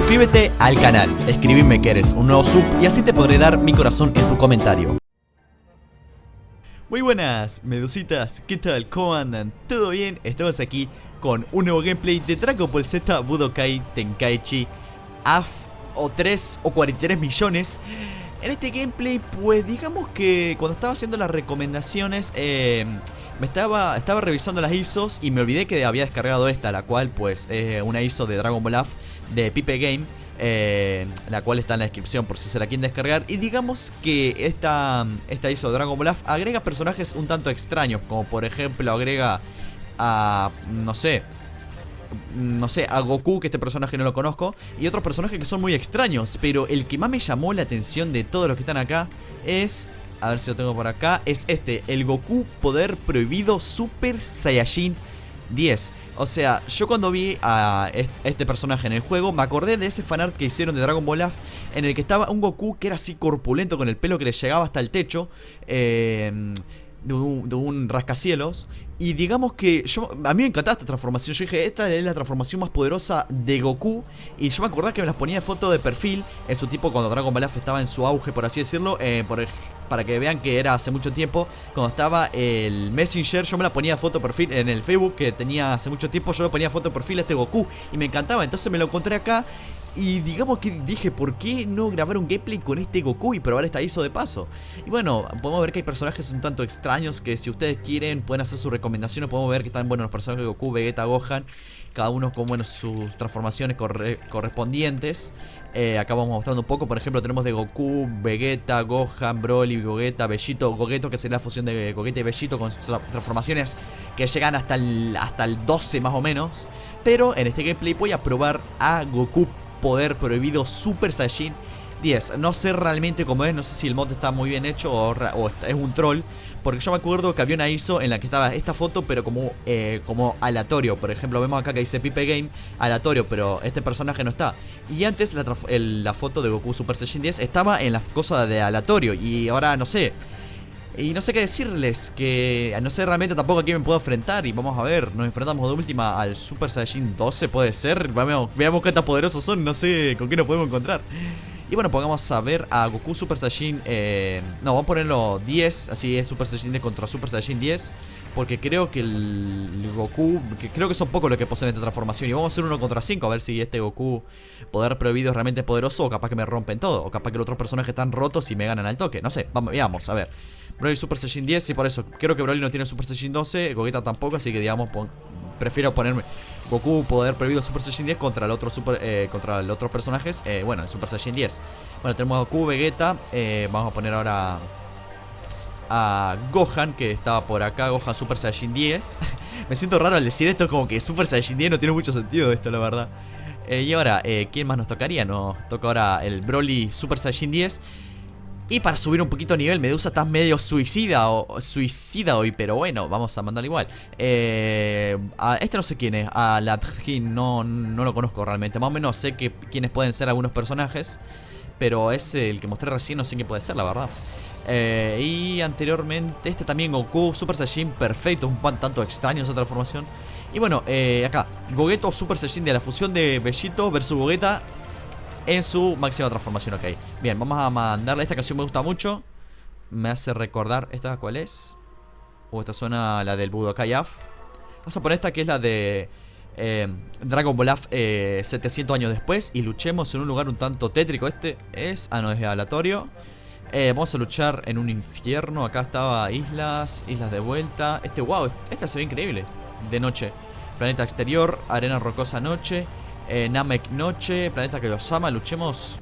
Suscríbete al canal, escribime que eres un nuevo sub y así te podré dar mi corazón en tu comentario. Muy buenas, medusitas, ¿qué tal? ¿Cómo andan? ¿Todo bien? Estamos aquí con un nuevo gameplay de Dragon Ball Z Budokai Tenkaichi AF o 3 o 43 millones. En este gameplay, pues digamos que cuando estaba haciendo las recomendaciones estaba revisando las ISOs y me olvidé que había descargado esta, la cual pues una ISO de Dragon Ball AF de Pipe Game, la cual está en la descripción por si se la quieren descargar. Y digamos que esta ISO de Dragon Ball AF agrega personajes un tanto extraños, como por ejemplo agrega a, no sé, a Goku, que este personaje no lo conozco, y otros personajes que son muy extraños. Pero el que más me llamó la atención de todos los que están acá es, a ver si lo tengo por acá, es el Goku Poder Prohibido Super Saiyajin 10. O sea, yo cuando vi a este personaje en el juego me acordé de ese fanart que hicieron de Dragon Ball AF, en el que estaba un Goku que era así corpulento, con el pelo que le llegaba hasta el techo, de un rascacielos. Y digamos que a mí me encantaba esta transformación. Yo dije, esta es la transformación más poderosa de Goku. Y yo me acordaba que me las ponía de foto de perfil en su tipo cuando Dragon Ball AF estaba en su auge, por así decirlo, para que vean que era hace mucho tiempo. Cuando estaba el Messenger, yo me la ponía de foto de perfil en el Facebook que tenía hace mucho tiempo. Yo le ponía foto de perfil a este Goku y me encantaba. Entonces me lo encontré acá y digamos que dije, ¿por qué no grabar un gameplay con este Goku y probar esta ISO de paso? Y bueno, podemos ver que hay personajes un tanto extraños que si ustedes quieren pueden hacer sus recomendaciones. Podemos ver que están buenos los personajes de Goku, Vegeta, Gohan, cada uno con sus transformaciones correspondientes. Acá vamos mostrando un poco. Por ejemplo, tenemos de Goku, Vegeta, Gohan, Broly, Gogeta, Bellito, Gogeto, que sería la fusión de Gogeta y Bellito, con sus transformaciones que llegan hasta el 12 más o menos. Pero en este gameplay voy a probar a Goku Poder Prohibido Super Saiyajin 10. No sé realmente cómo es, no sé si el mod está muy bien hecho o es un troll. Porque yo me acuerdo que había una ISO en la que estaba esta foto, pero como aleatorio. Por ejemplo, vemos acá que dice Pipe Game aleatorio, pero este personaje no está. Y antes la foto de Goku Super Saiyajin 10 estaba en las cosas de aleatorio. Y ahora no sé. Y no sé qué decirles, que no sé realmente tampoco a quién me puedo enfrentar. Y vamos a ver, nos enfrentamos de última al Super Saiyajin 12, puede ser. Veamos qué tan poderosos son, no sé con qué nos podemos encontrar. Y bueno, pongamos a ver a Goku Super Saiyajin, no, vamos a ponerlo 10, así es Super Saiyajin 10 contra Super Saiyajin 10. Porque creo que el Goku, creo que son pocos los que poseen esta transformación. Y vamos a hacer 1 contra 5, a ver si este Goku Poder Prohibido es realmente poderoso. O capaz que me rompen todo, o capaz que los otros personajes están rotos y me ganan al toque, no sé, veamos, a ver. Broly Super Saiyajin 10, y por eso creo que Broly no tiene Super Saiyajin 12, Gogeta tampoco, así que digamos prefiero ponerme Goku Poder Prohibido Super Saiyajin 10 contra el otro contra los otros personajes, bueno, el Super Saiyajin 10. Bueno, tenemos a Goku, Vegeta, vamos a poner ahora a Gohan, que estaba por acá, Gohan Super Saiyajin 10. Me siento raro al decir esto, como que Super Saiyajin 10 no tiene mucho sentido esto, la verdad. Y ahora, ¿quién más nos tocaría? Nos toca ahora el Broly Super Saiyajin 10. Y para subir un poquito a nivel, Medusa está medio suicida hoy, pero bueno, vamos a mandarle igual. A este no sé quién es, a Latjin no lo conozco realmente. Más o menos sé quiénes pueden ser algunos personajes, pero es el que mostré recién, no sé quién puede ser, la verdad. Y anteriormente, este también Goku Super Saiyajin perfecto, un tanto extraño esa transformación. Y bueno, acá, Gogeto Super Saiyajin de la fusión de Bellito versus Gogeta en su máxima transformación, ok. Bien, vamos a mandarle. Esta canción me gusta mucho. Me hace recordar. ¿Esta cuál es? Esta suena la del Budokai AF. Vamos a poner esta que es la de Dragon Ball AF 700 años después. Y luchemos en un lugar un tanto tétrico. Este es... Ah, no, es aleatorio. Vamos a luchar en un infierno. Acá estaba islas de vuelta. Wow, esta se ve increíble. De noche. Planeta exterior, arena rocosa noche, Namek noche, planeta Kaiosama. Luchemos.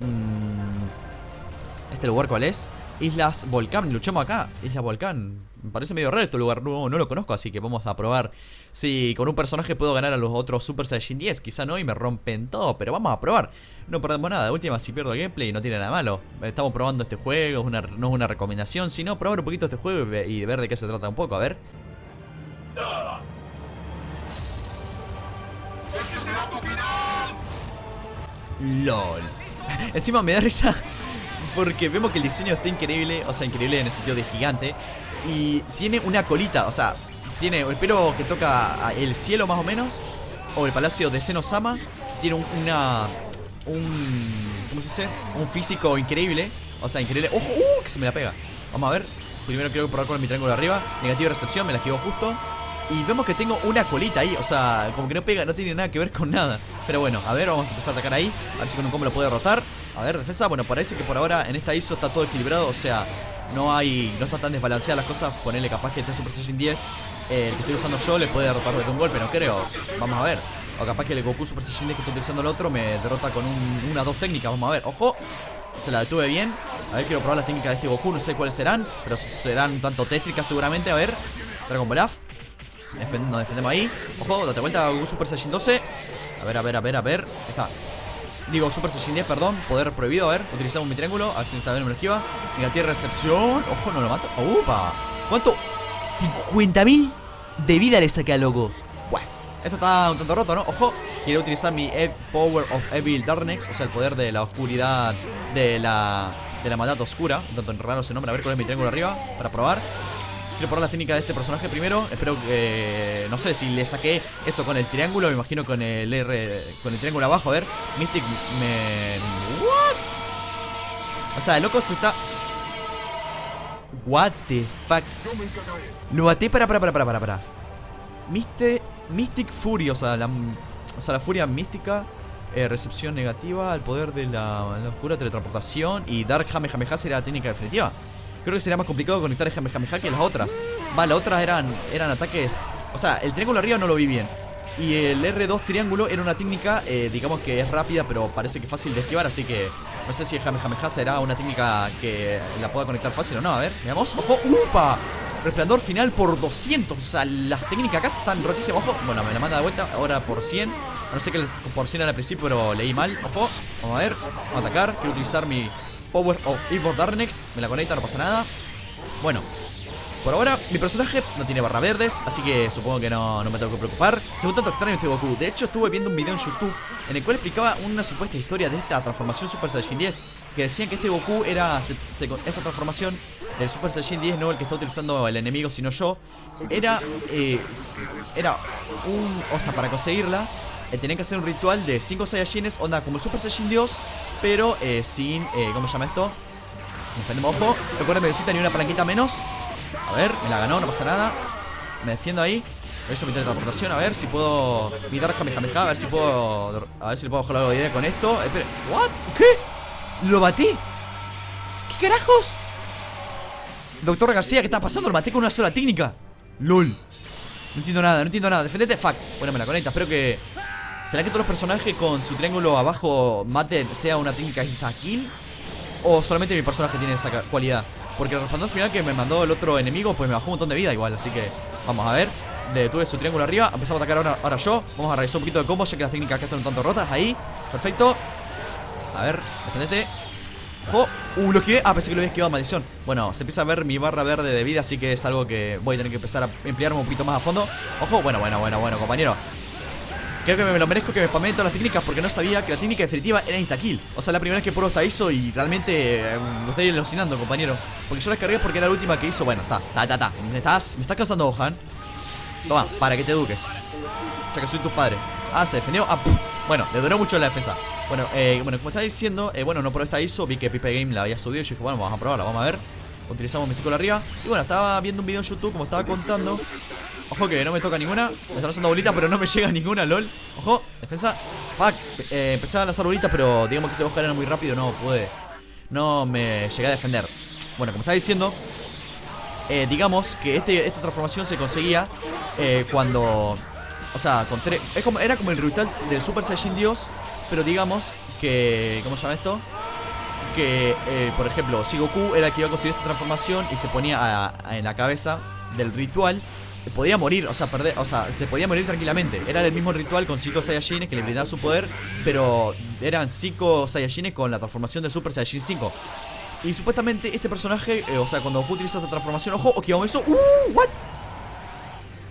¿Este lugar cuál es? Islas Volcán, luchemos acá. Isla Volcán. Me parece medio raro este lugar, no lo conozco, así que vamos a probar si con un personaje puedo ganar a los otros Super Saiyajin 10. Quizá no y me rompen todo, pero vamos a probar. No perdemos nada, de última si pierdo el gameplay no tiene nada malo. Estamos probando este juego, no es una recomendación, sino probar un poquito este juego y ver de qué se trata un poco, a ver. LOL. Encima me da risa porque vemos que el diseño está increíble. O sea, increíble en el sentido de gigante. Y tiene una colita, o sea, tiene el pelo que toca el cielo más o menos, o el palacio de Zenosama. Tiene ¿cómo se dice? Un físico increíble. O sea, increíble. ¡Ojo! Que se me la pega. Vamos a ver. Primero quiero probar con mi triángulo de arriba. Negativa recepción, me la esquivo justo. Y vemos que tengo una colita ahí. O sea, como que no pega, no tiene nada que ver con nada. Pero bueno, a ver, vamos a empezar a atacar ahí. A ver si con un combo lo puedo derrotar. A ver, defensa. Bueno, parece que por ahora en esta ISO está todo equilibrado. O sea, no está tan desbalanceadas las cosas. Ponerle capaz que este Super Saiyan 10 el que estoy usando yo le puede derrotar de un golpe, no creo. Vamos a ver. O capaz que el Goku Super Saiyan 10 que estoy utilizando el otro me derrota con una o dos técnicas. Vamos a ver, ojo. Se la detuve bien. A ver, quiero probar las técnicas de este Goku. No sé cuáles serán, pero serán un tanto tétricas seguramente. A ver, Dragon Ball Af. Nos defendemos ahí. Ojo, date vuelta a Goku Super Saiyan 12. A ver. Ahí está. Digo, Super Saiyan 10, perdón. Poder prohibido, a ver. Utilizamos mi triángulo. A ver si esta vez me lo esquiva. Negativa recepción. Ojo, no lo mato. ¡Upa! ¿Cuánto? 50.000 de vida le saqué a loco. Bueno, esto está un tanto roto, ¿no? Ojo, quiero utilizar mi Power of Evil Darkness. O sea, el poder de la oscuridad. De la maldad oscura. Un tanto raro ese nombre. A ver cuál es mi triángulo arriba. Para probar. Quiero probar la técnica de este personaje primero. Espero que... no sé si le saqué eso con el triángulo. Me imagino con el con el triángulo abajo. A ver. Mystic me... ¿What? O sea, el loco se está... What the fuck. Lo maté para. Mystic Fury. O sea, la furia mística. Recepción negativa. El poder de la oscura teletransportación. Y Dark Kamehameha sería la técnica definitiva. Creo que sería más complicado conectar el Kamehameha que las otras. Las otras eran ataques. O sea, el triángulo arriba no lo vi bien. Y el R2 triángulo era una técnica, digamos que es rápida, pero parece que fácil de esquivar. Así que no sé si el Kamehameha será una técnica que la pueda conectar fácil o no. A ver, veamos. ¡Ojo! ¡Upa! Resplandor final por 200. O sea, las técnicas acá están rotísimas. Ojo, bueno, me la manda de vuelta. Ahora por 100. No sé qué por 100 era al principio, pero leí mal. Ojo, vamos a ver. Vamos a atacar. Quiero utilizar mi Power of Evil Darkness. Me la conecta, no pasa nada. Bueno, por ahora mi personaje no tiene barra verdes, así que supongo que no me tengo que preocupar. Se ve un tanto extraño este Goku. De hecho, estuve viendo un video en YouTube en el cual explicaba una supuesta historia de esta transformación Super Saiyan 10, que decían que este Goku era esa transformación del Super Saiyan 10, no el que está utilizando el enemigo, sino yo. Era o sea, para conseguirla tenían que hacer un ritual de 5 Saiyajines, onda como Super Saiyan Dios, pero sin, ¿cómo se llama esto? Defendemos, ojo. Recuerden, me necesita ni una palanquita menos. A ver, me la ganó, no pasa nada. Me defiendo ahí. Reviso mi teletransportación, a ver si puedo. Mi Dark Kamehameha, a ver si puedo. A ver si le puedo bajar algo de idea con esto. Espera, ¿what? ¿Qué? ¿Lo maté? ¿Qué carajos? Doctor García, ¿qué está pasando? Lo maté con una sola técnica. LOL. No entiendo nada. Defendete, fuck. Bueno, me la conecta, espero que. ¿Será que todos los personajes con su triángulo abajo maten sea una técnica insta-kill? ¿O solamente mi personaje tiene esa cualidad? Porque el resplandor final que me mandó el otro enemigo, pues me bajó un montón de vida igual. Así que vamos a ver. Detuve su triángulo arriba. Empezamos a atacar ahora yo. Vamos a realizar un poquito de combo, ya que las técnicas acá están un tanto rotas. Ahí, perfecto. A ver, defendete. Ojo, lo esquivé. Pensé que lo había esquivado, maldición. Bueno, se empieza a ver mi barra verde de vida, así que es algo que voy a tener que empezar a emplearme un poquito más a fondo. Ojo, bueno, compañero. Creo que me lo merezco que me spameen todas las técnicas, porque no sabía que la técnica definitiva era insta-kill. O sea, la primera vez que pruebo esta ISO y realmente lo estoy alucinando, compañero. Porque yo la descargué porque era la última que hizo. Bueno, está. Me estás cansando, Gohan. Toma, para que te eduques. Ya que soy tu padre. Se defendió. Bueno, le duró mucho la defensa. Bueno, como estaba diciendo, no probé esta ISO. Vi que Pipe Game la había subido y yo dije, bueno, vamos a probarla, vamos a ver. Utilizamos mi círculo arriba. Y bueno, estaba viendo un video en YouTube, como estaba contando. Ojo que no me toca ninguna. Me están lanzando bolitas, pero no me llega ninguna, lol. Ojo, defensa. Fuck. Empecé a lanzar bolitas, pero digamos que ese Gohan era muy rápido. No me llegué a defender. Bueno, como estaba diciendo, digamos que esta transformación se conseguía cuando... O sea, era como el ritual del Super Saiyan Dios. Pero digamos que... ¿Cómo se llama esto? Que, por ejemplo, si Goku era el que iba a conseguir esta transformación y se ponía en la cabeza del ritual, podría morir, se podía morir tranquilamente. Era el mismo ritual con 5 Saiyajines que le brindaba su poder, pero eran 5 Saiyajines con la transformación de Super Saiyajin 5. Y supuestamente este personaje, cuando Goku utiliza esta transformación, ojo, vamos eso. What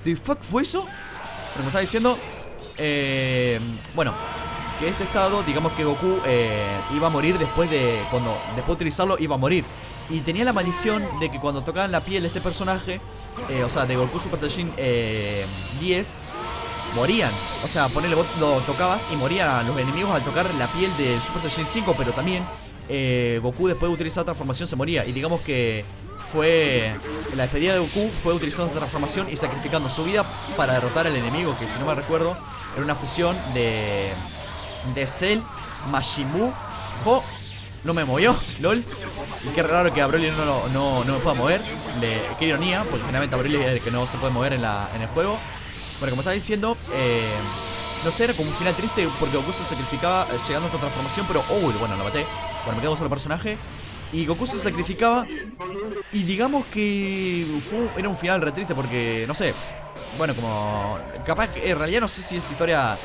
the fuck fue eso? Bueno, como estaba diciendo, bueno, que este estado, digamos que Goku iba a morir después de utilizarlo, iba a morir. Y tenía la maldición de que cuando tocaban la piel de este personaje, de Goku Super Saiyan 10, morían. O sea, ponele, vos lo tocabas y morían los enemigos al tocar la piel del Super Saiyajin 5. Pero también Goku, después de utilizar la transformación, se moría. Y digamos que fue la despedida de Goku, fue utilizando esta transformación y sacrificando su vida para derrotar al enemigo, que si no me recuerdo era una fusión de Cell, Majin Buu, no me movió, lol. Y qué raro que a Broly no me pueda mover. Qué ironía, porque generalmente a Broly es el que no se puede mover en el juego. Bueno, como estaba diciendo, no sé, era como un final triste porque Goku se sacrificaba llegando a esta transformación. Pero, bueno, lo maté. Bueno, me quedo solo personaje. Y Goku se sacrificaba. Y digamos que era un final re triste porque, no sé. Bueno, como capaz que en realidad no sé si esa historia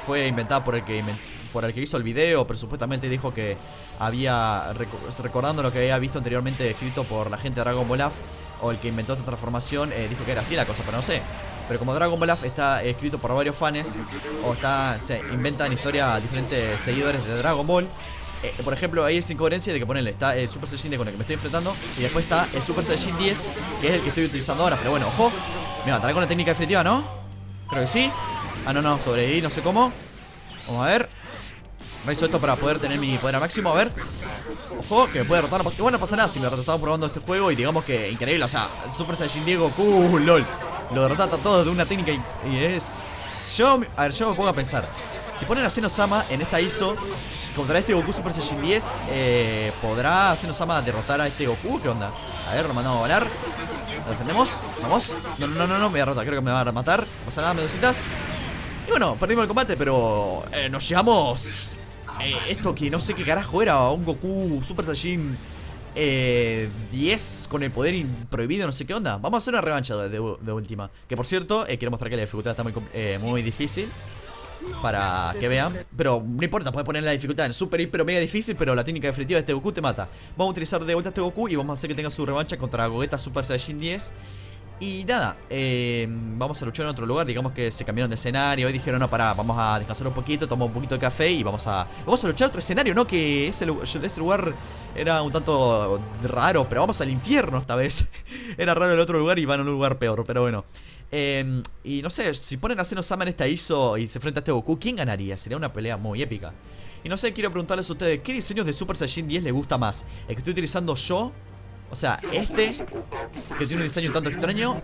fue inventada por el que hizo el video, pero supuestamente dijo que había, recordando lo que había visto anteriormente escrito por la gente de Dragon Ball AF, o el que inventó esta transformación, dijo que era así la cosa, pero no sé. Pero como Dragon Ball AF está escrito por varios fans, o se inventan historias diferentes seguidores de Dragon Ball. Por ejemplo, hay esa incoherencia de que ponele, está el Super Saiyajin 10 con el que me estoy enfrentando, y después está el Super Saiyajin 10, que es el que estoy utilizando ahora. Pero bueno, ojo, me matará con la técnica definitiva, ¿no? Creo que sí. No, sobreviví, no sé cómo. Vamos a ver. Realizo esto para poder tener mi poder al máximo, a ver. Ojo, que me puede derrotar. Igual no pasa nada si me derrotaba probando este juego. Y digamos que increíble, o sea, Super Saiyajin 10 Goku, lol. Lo derrota a todos de una técnica y es... yo me pongo a pensar. Si ponen a Zeno-sama en esta ISO contra este Goku Super Saiyajin 10, ¿podrá Zeno-sama derrotar a este Goku? ¿Qué onda? A ver, lo mandamos a volar. Lo defendemos, vamos. No, me derrota, creo que me va a matar. No pasa nada, medusitas. Y bueno, perdimos el combate, pero nos llevamos esto que no sé qué carajo era. Un Goku Super Saiyajin 10 con el poder prohibido, no sé qué onda. Vamos a hacer una revancha de última. Que por cierto, quiero mostrar que la dificultad está muy difícil, para que vean. Pero no importa, puedes poner la dificultad en super, hiper o mega difícil, pero la técnica definitiva de este Goku te mata. Vamos a utilizar de vuelta a este Goku y vamos a hacer que tenga su revancha contra Gogeta Super Saiyajin 10. Y nada, vamos a luchar en otro lugar. Digamos que se cambiaron de escenario y dijeron, no, pará, vamos a descansar un poquito, tomar un poquito de café y vamos a luchar otro escenario, ¿no? Que ese lugar era un tanto raro, pero vamos al infierno esta vez. Era raro el otro lugar y van a un lugar peor, pero bueno. Y no sé, si ponen a Zeno-sama en esta ISO y se enfrenta a este Goku, ¿quién ganaría? Sería una pelea muy épica. Y no sé, quiero preguntarles a ustedes, ¿qué diseños de Super Saiyajin 10 les gusta más? ¿El que estoy utilizando yo? O sea, que tiene un diseño un tanto extraño,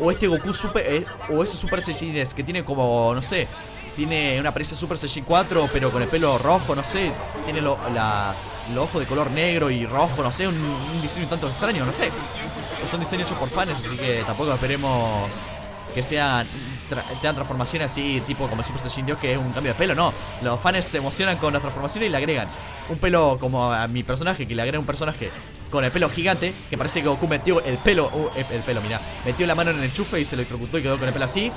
o este Goku Super, o ese Super Saiyajin 10 que tiene como, no sé, tiene una apariencia Super Saiyajin 4 pero con el pelo rojo, no sé. Tiene los ojos de color negro y rojo, no sé, un diseño un tanto extraño, no sé. Son diseños hechos por fans, así que tampoco esperemos que tengan transformaciones así, tipo como Super Saiyajin 10, que es un cambio de pelo, no. Los fans se emocionan con las transformaciones y le agregan un pelo como a mi personaje, que le agrega un personaje con el pelo gigante, que parece que Goku metió el pelo, mirá, metió la mano en el enchufe y se lo electrocutó y quedó con el pelo así.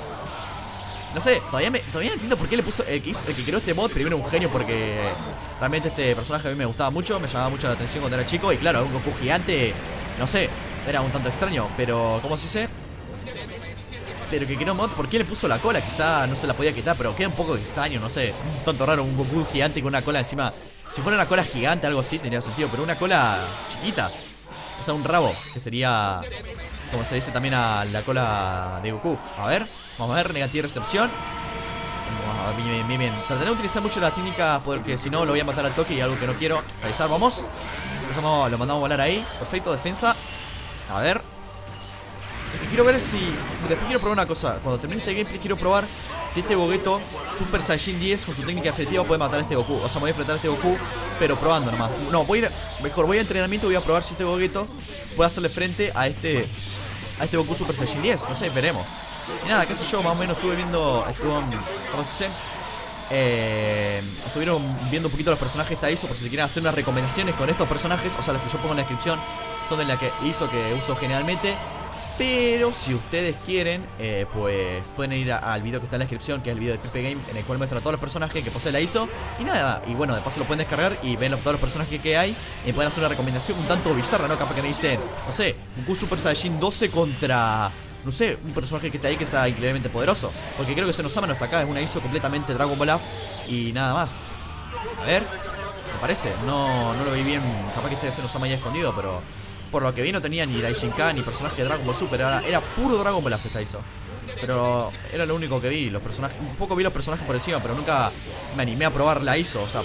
No sé, todavía no entiendo por qué le puso el que creó este mod. Primero, un genio, porque realmente este personaje a mí me gustaba mucho, me llamaba mucho la atención cuando era chico. Y claro, un Goku gigante, no sé, era un tanto extraño, pero ¿cómo se dice? Pero que creó mod, ¿por qué le puso la cola? Quizá no se la podía quitar, pero queda un poco extraño, no sé. Un tanto raro, un Goku gigante con una cola encima. Si fuera una cola gigante, algo así, tendría sentido, pero una cola chiquita, o sea, un rabo, que sería, como se dice también a la cola de Goku. A ver, vamos a ver, negativa recepción. Bien. Trataré de utilizar mucho la técnica, porque si no lo voy a matar al toque y algo que no quiero realizar. Vamos. Lo mandamos a volar ahí. Perfecto, defensa. A ver. Quiero ver si... Después quiero probar una cosa. Cuando termine este gameplay quiero probar si este Gogeto Super Saiyajin 10 con su técnica definitiva puede matar a este Goku. O sea, me voy a enfrentar a este Goku, pero probando nomás. No, voy a entrenamiento y voy a probar si este Gogeto puede hacerle frente a este Goku Super Saiyajin 10. No sé, veremos. Y nada, qué sé yo, más o menos ¿cómo se dice? Estuvieron viendo un poquito los personajes de esta ISO, por si quieren hacer unas recomendaciones con estos personajes. O sea, los que yo pongo en la descripción son de la que ISO que uso generalmente. Pero si ustedes quieren, pues pueden ir al video que está en la descripción, que es el video de Pepe Game, en el cual muestra a todos los personajes que posee la ISO. Y nada, y bueno, de paso lo pueden descargar y ven todos los personajes que hay. Y pueden hacer una recomendación un tanto bizarra, ¿no? Capaz que me dicen, no sé, Goku Super Saiyajin 12 contra... no sé, un personaje que está ahí que sea increíblemente poderoso. Porque creo que Zeno-sama no está acá, es una ISO completamente Dragon Ball AF y nada más. A ver, ¿me parece? No lo vi bien, capaz que esté Zeno-sama ya escondido, pero... por lo que vi no tenía ni Daishinkan ni personaje de Dragon Ball Super, era puro Dragon Ball AF esta ISO. Pero era lo único que vi, los personajes. Un poco vi los personajes por encima, pero nunca me animé a probar la ISO. O sea,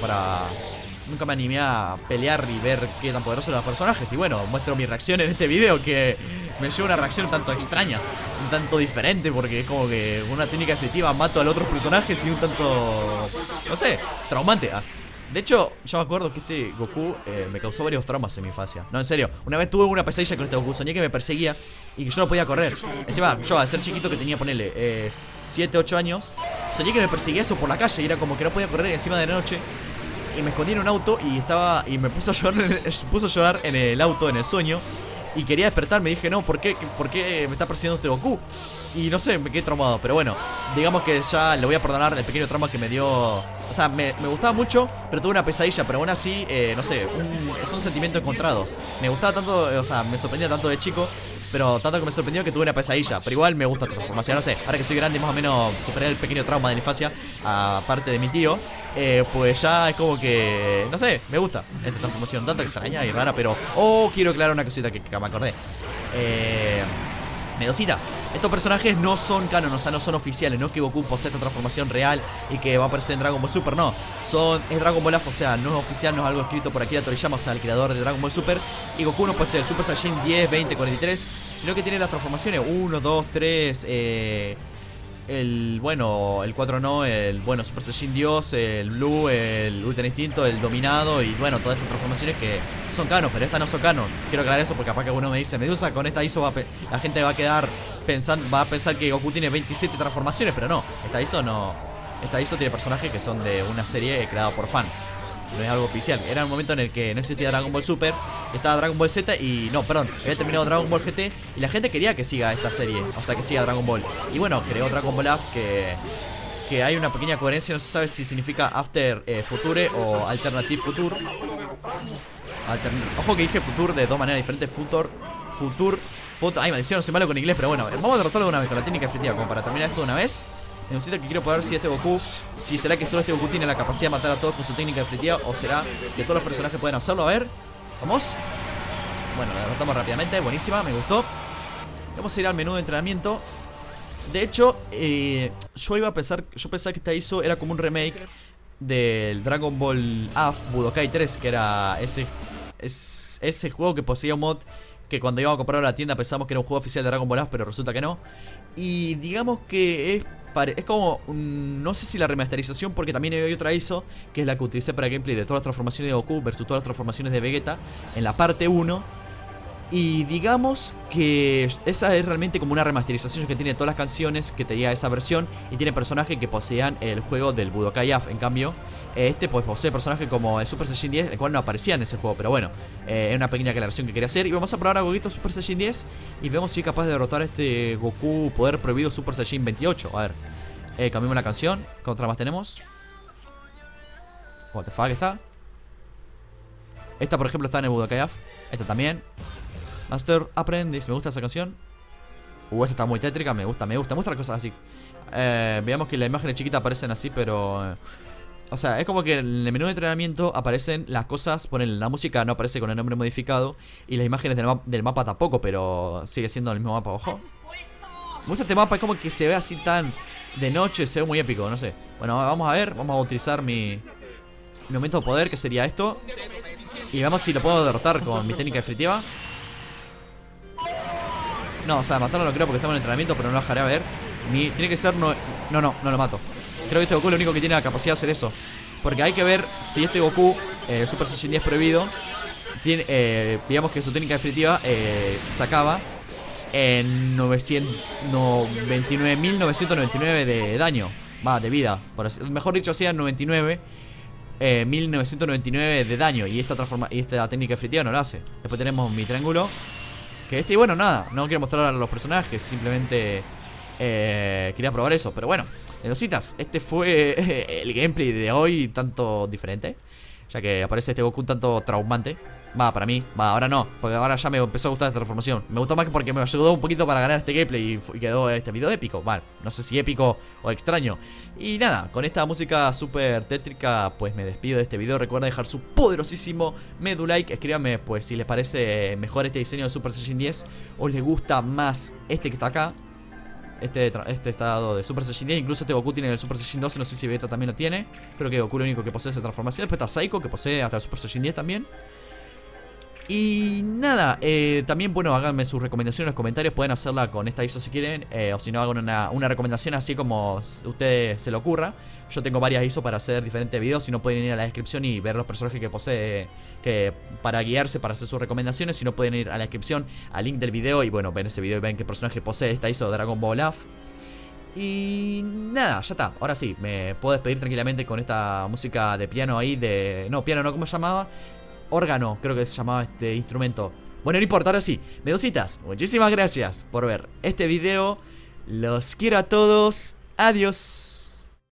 nunca me animé a pelear y ver qué tan poderosos eran los personajes. Y bueno, muestro mi reacción en este video, que me lleva una reacción un tanto extraña, un tanto diferente, porque es como que con una técnica efectiva mato a los otros personajes y un tanto, no sé, traumante. De hecho, yo me acuerdo que este Goku me causó varios traumas en mi infancia. No, en serio, una vez tuve una pesadilla con este Goku. Soñé que me perseguía y que yo no podía correr. Encima, yo al ser chiquito, que tenía, ponele, 7, 8 años, soñé que me perseguía eso por la calle y era como que no podía correr encima de la noche. Y me escondí en un auto y me puso a llorar en el auto, en el sueño. Y quería despertar, me dije, no, ¿por qué me está persiguiendo este Goku? Y no sé, me quedé traumado, pero bueno, digamos que ya le voy a perdonar el pequeño trauma que me dio. O sea, me gustaba mucho, pero tuve una pesadilla, pero aún así, no sé, son sentimientos encontrados. Me gustaba tanto, o sea, me sorprendía tanto de chico, pero tanto que me sorprendió que tuve una pesadilla. Pero igual me gusta esta transformación, no sé, ahora que soy grande más o menos superé el pequeño trauma de la infancia, aparte de mi tío. Pues ya es como que, no sé, me gusta esta transformación, tanto extraña y rara, pero... Oh, quiero aclarar una cosita que me acordé. Medositas, estos personajes no son canon, o sea, no son oficiales. No es que Goku posee esta transformación real y que va a aparecer en Dragon Ball Super, no. Es Dragon Ball F, o sea, no es oficial, no es algo escrito por Akira Toriyama, o sea, el creador de Dragon Ball Super. Y Goku no posee el Super Saiyan 10, 20, 43, sino que tiene las transformaciones 1, 2, 3, el 4 no, el Super Saiyan Dios, el Blue, el Ultra Instinto, el Dominado y bueno, todas esas transformaciones que son canon, pero estas no son canon. Quiero aclarar eso porque capaz que uno me dice, Medusa, con esta ISO la gente va a quedar pensando, va a pensar que Goku tiene 27 transformaciones, pero no, esta ISO no. Esta ISO tiene personajes que son de una serie creada por fans. No es algo oficial. Era un momento en el que no existía Dragon Ball Super, estaba Dragon Ball Z y... No, perdón, había terminado Dragon Ball GT y la gente quería que siga esta serie, o sea, que siga Dragon Ball. Y bueno, creó Dragon Ball AF, que hay una pequeña coherencia, no se sabe si significa After Future o Alternative Future. Ojo que dije Future de dos maneras diferentes, Future. Ay, maldición, soy malo con inglés, pero bueno, vamos a derrotarlo de una vez con la técnica efectiva, como para terminar esto de una vez. Necesito que quiero poder ver si este Goku, si será que solo este Goku tiene la capacidad de matar a todos con su técnica definitiva, o será que todos los personajes pueden hacerlo. A ver, vamos. Bueno, la derrotamos rápidamente, buenísima, me gustó. Vamos a ir al menú de entrenamiento. De hecho, yo pensaba que esta ISO era como un remake del Dragon Ball AF Budokai 3, que era ese juego que poseía un mod que cuando íbamos a comprarlo a la tienda pensamos que era un juego oficial de Dragon Ball AF, pero resulta que no. Y digamos que es como, no sé si la remasterización, porque también hay otra ISO, que es la que utilicé para el gameplay de todas las transformaciones de Goku versus todas las transformaciones de Vegeta en la parte 1. Y digamos que esa es realmente como una remasterización que tiene todas las canciones que tenía esa versión y tiene personajes que poseían el juego del Budokai AF. En cambio, este pues posee personajes como el Super Saiyan 10, el cual no aparecía en ese juego. Pero bueno, es una pequeña aclaración que quería hacer. Y vamos a probar a Goku Super Saiyan 10 y vemos si es capaz de derrotar a este Goku Poder Prohibido Super Saiyan 28. A ver, cambiamos la canción. ¿Qué otra más tenemos? What the fuck, ¿está? Esta por ejemplo está en el Budokai AF. Esta también. Master Apprentice, me gusta esa canción. Esta está muy tétrica, me gusta las cosas así. Veamos que las imágenes chiquitas aparecen así, pero... o sea, es como que en el menú de entrenamiento aparecen las cosas, ponen la música no aparece con el nombre modificado y las imágenes del mapa tampoco, pero sigue siendo el mismo mapa, ojo. Me gusta este mapa, es como que se ve así tan de noche, se ve muy épico, no sé. Bueno, vamos a ver, vamos a utilizar mi momento de poder, que sería esto. Y veamos si lo puedo derrotar con mi técnica definitiva. No, o sea, matarlo no creo porque estamos en entrenamiento, pero no lo dejaré a ver. Tiene que ser... No lo mato. Creo que este Goku es lo único que tiene la capacidad de hacer eso. Porque hay que ver si este Goku, Super Saiyan 10 prohibido, digamos que su técnica definitiva se acaba en 29.999 de daño. Va, de vida. Mejor dicho, hacía 1999 de daño. Y esta técnica definitiva no lo hace. Después tenemos mi triángulo. Y bueno, nada, no quiero mostrar a los personajes, simplemente quería probar eso. Pero bueno, Medositas, este fue el gameplay de hoy, tanto diferente, ya que aparece este Goku un tanto traumante. Va, para mí, ahora no, porque ahora ya me empezó a gustar esta transformación. Me gustó más que porque me ayudó un poquito para ganar este gameplay y quedó este video épico. Vale, no sé si épico o extraño. Y nada, con esta música súper tétrica, pues me despido de este video. Recuerda dejar su poderosísimo like. Escríbanme pues si les parece mejor este diseño de Super Saiyan 10 o les gusta más este que está acá. este estado de Super Saiyajin 10. Incluso este Goku tiene el Super Saiyajin 12, no sé si Vegeta también lo tiene. Creo que Goku es el único que posee esa transformación. Después está Saiko, que posee hasta el Super Saiyajin 10 también. Y nada, también, bueno, háganme sus recomendaciones en los comentarios. Pueden hacerla con esta ISO si quieren, o si no, hagan una recomendación así como a ustedes se le ocurra. Yo tengo varias ISO para hacer diferentes videos. Si no, pueden ir a la descripción y ver los personajes que posee, para guiarse, para hacer sus recomendaciones. Si no, pueden ir a la descripción, al link del video, y bueno, ven ese video y ven qué personaje posee esta ISO de Dragon Ball AF. Y nada, ya está. Ahora sí, me puedo despedir tranquilamente con esta música de piano ahí, no, piano no, ¿cómo se llamaba? Órgano, creo que se llamaba este instrumento. Bueno, no importa, ahora sí. Medusitas, muchísimas gracias por ver este video. Los quiero a todos. Adiós.